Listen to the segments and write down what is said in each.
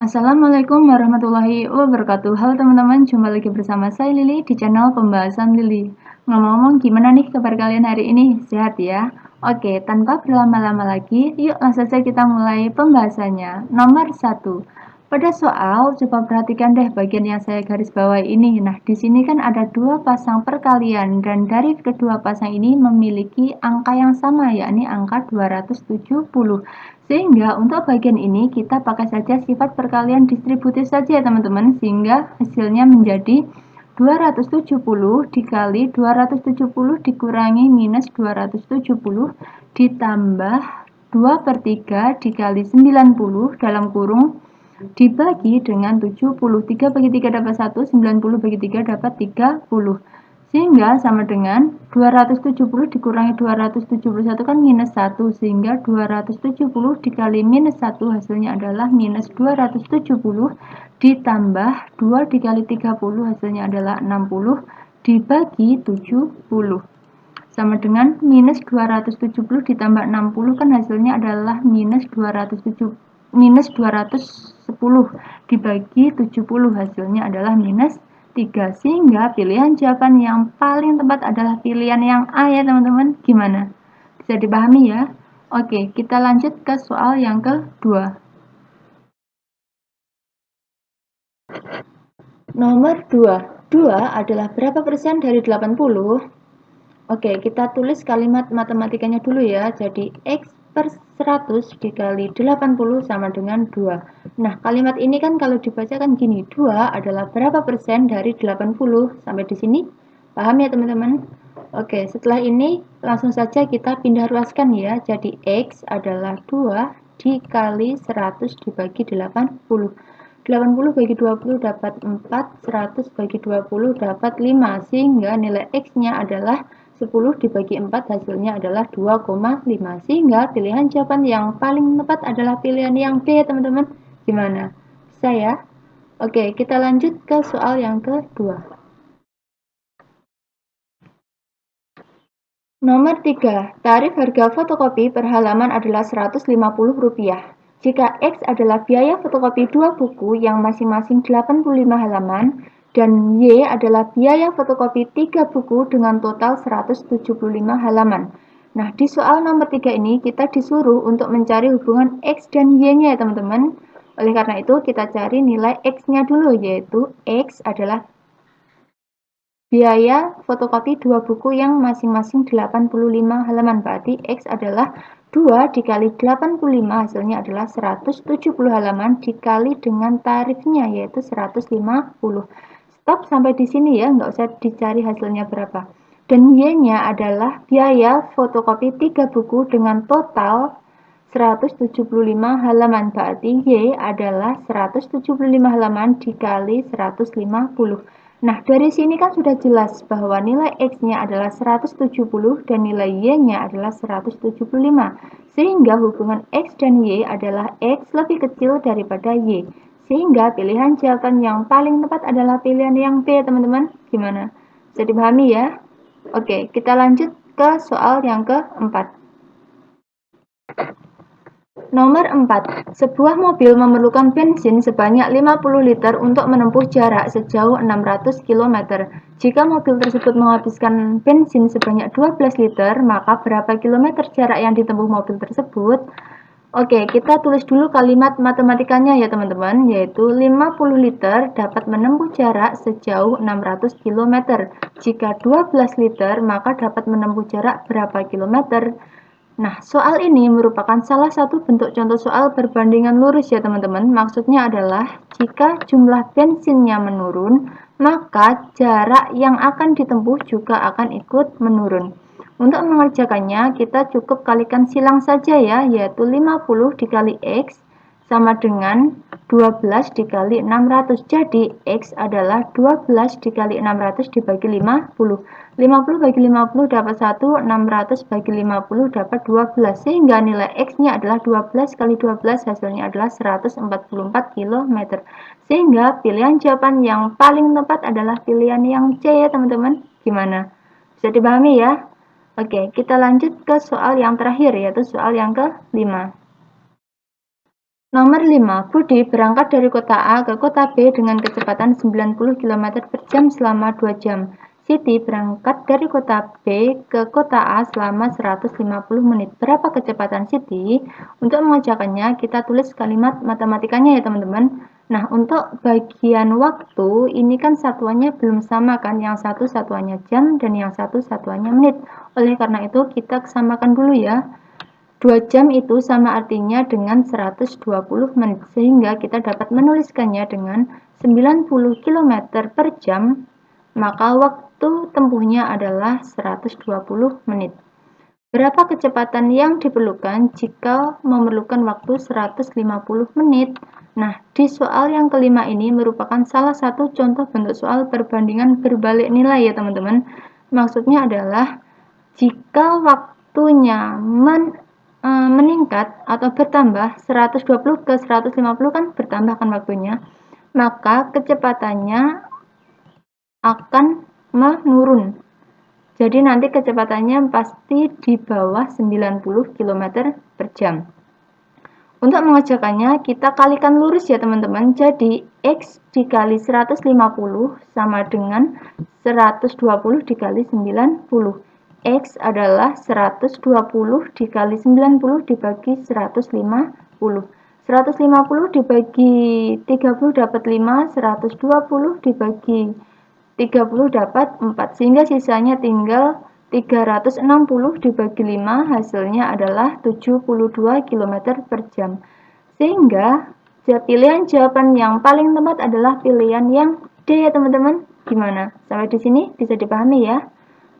Assalamualaikum warahmatullahi wabarakatuh. Halo teman-teman, jumpa lagi bersama saya Lili di channel Pembahasan Lili. Ngomong-ngomong, gimana nih kabar kalian hari ini? Sehat ya? Oke, tanpa berlama-lama lagi, yuk langsung saja kita mulai pembahasannya. Nomor 1. Pada soal, coba perhatikan deh bagian yang saya garis bawahi ini. Nah, di sini kan ada dua pasang perkalian dan dari kedua pasang ini memiliki angka yang sama, yakni angka 270. Sehingga untuk bagian ini kita pakai saja sifat perkalian distributif saja ya teman-teman, sehingga hasilnya menjadi 270 dikali 270 dikurangi minus 270 ditambah 2/3 dikali 90 dalam kurung dibagi dengan 70. 3 bagi 3 dapat 1, 90 bagi 3 dapat 30. Sehingga sama dengan 270 dikurangi 271 kan minus 1. Sehingga 270 dikali minus 1 hasilnya adalah minus 270 ditambah 2 dikali 30 hasilnya adalah 60 dibagi 70. Sama dengan minus 270 ditambah 60 kan hasilnya adalah minus 210 dibagi 70 hasilnya adalah minus 3. Sehingga pilihan jawaban yang paling tepat adalah pilihan yang A ya teman-teman. Gimana? Bisa dipahami ya? Oke, kita lanjut ke soal yang kedua. Nomor 2. 2 adalah berapa persen dari 80? Oke, kita tulis kalimat matematikanya dulu ya. Jadi X per 100 dikali 80 sama dengan 2. Nah, kalimat ini kan kalau dibaca kan gini. 2 adalah berapa persen dari 80? Sampai di sini paham ya teman-teman? Oke, setelah ini langsung saja kita pindah ruaskan ya. Jadi X adalah 2 dikali 100 dibagi 80. 80 bagi 20 dapat 4, 100 bagi 20 dapat 5, sehingga nilai X-nya adalah 10 dibagi 4 hasilnya adalah 2,5. Sehingga pilihan jawaban yang paling tepat adalah pilihan yang B ya teman-teman. Gimana? Bisa ya? Oke, kita lanjut ke soal yang kedua. Nomor 3. Tarif harga fotokopi per halaman adalah Rp150. Jika X adalah biaya fotokopi 2 buku yang masing-masing 85 halaman dan Y adalah biaya fotokopi 3 buku dengan total 175 halaman. Nah, di soal nomor 3 ini kita disuruh untuk mencari hubungan X dan Y-nya ya teman-teman. Oleh karena itu kita cari nilai X-nya dulu, yaitu X adalah biaya fotokopi 2 buku yang masing-masing 85 halaman. Berarti X adalah 2 dikali 85 hasilnya adalah 170 halaman dikali dengan tarifnya yaitu 150. Stop sampai di sini ya, nggak usah dicari hasilnya berapa. Dan Y-nya adalah biaya fotokopi 3 buku dengan total 175 halaman. Berarti Y adalah 175 halaman dikali 150. Nah, dari sini kan sudah jelas bahwa nilai X-nya adalah 170 dan nilai Y-nya adalah 175. Sehingga hubungan X dan Y adalah X lebih kecil daripada Y. Sehingga pilihan jawaban yang paling tepat adalah pilihan yang B, teman-teman. Gimana? Bisa dipahami ya? Oke, kita lanjut ke soal yang keempat. Nomor 4. Sebuah mobil memerlukan bensin sebanyak 50 liter untuk menempuh jarak sejauh 600 km. Jika mobil tersebut menghabiskan bensin sebanyak 12 liter, maka berapa kilometer jarak yang ditempuh mobil tersebut? Oke, kita tulis dulu kalimat matematikanya ya teman-teman, yaitu 50 liter dapat menempuh jarak sejauh 600 km. Jika 12 liter, maka dapat menempuh jarak berapa kilometer? Nah, soal ini merupakan salah satu bentuk contoh soal perbandingan lurus ya teman-teman. Maksudnya adalah jika jumlah bensinnya menurun, maka jarak yang akan ditempuh juga akan ikut menurun. Untuk mengerjakannya, kita cukup kalikan silang saja ya, yaitu 50 dikali X sama dengan 12 dikali 600. Jadi, X adalah 12 dikali 600 dibagi 50. 50 bagi 50 dapat 1, 600 bagi 50 dapat 12. Sehingga nilai X-nya adalah 12 kali 12 hasilnya adalah 144 km. Sehingga pilihan jawaban yang paling tepat adalah pilihan yang C ya teman-teman. Gimana? Bisa dipahami ya? Oke, kita lanjut ke soal yang terakhir yaitu soal yang ke-5. Nomor 5, Budi berangkat dari kota A ke kota B dengan kecepatan 90 km per jam selama 2 jam. Siti berangkat dari kota B ke kota A selama 150 menit. Berapa kecepatan Siti? Untuk mengerjakannya, kita tulis kalimat matematikanya ya teman-teman. Nah, untuk bagian waktu, ini kan satuannya belum sama kan, yang satu satuannya jam dan yang satu satuannya menit. Oleh karena itu, kita samakan dulu ya. 2 jam itu sama artinya dengan 120 menit, sehingga kita dapat menuliskannya dengan 90 km per jam, maka waktu tempuhnya adalah 120 menit. Berapa kecepatan yang diperlukan jika memerlukan waktu 150 menit? Nah, di soal yang kelima ini merupakan salah satu contoh bentuk soal perbandingan berbalik nilai ya teman-teman. Maksudnya adalah jika waktunya meningkat atau bertambah 120 ke 150 kan bertambah kan waktunya, maka kecepatannya akan menurun. Jadi nanti kecepatannya pasti di bawah 90 km per jam. Untuk mengerjakannya kita kalikan lurus ya teman-teman. Jadi X dikali 150 sama dengan 120 dikali 90. X adalah 120 dikali 90 dibagi 150. 150 dibagi 30 dapat 5, 120 dibagi 30 dapat 4, sehingga sisanya tinggal 360 dibagi 5, hasilnya adalah 72 km per jam. Sehingga pilihan jawaban yang paling tepat adalah pilihan yang D ya teman-teman. Gimana? Sampai di sini bisa dipahami ya?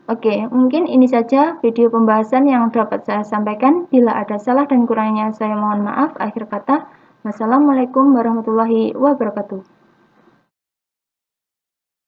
Oke, mungkin ini saja video pembahasan yang dapat saya sampaikan. Bila ada salah dan kurangnya saya mohon maaf. Akhir kata, wassalamualaikum warahmatullahi wabarakatuh.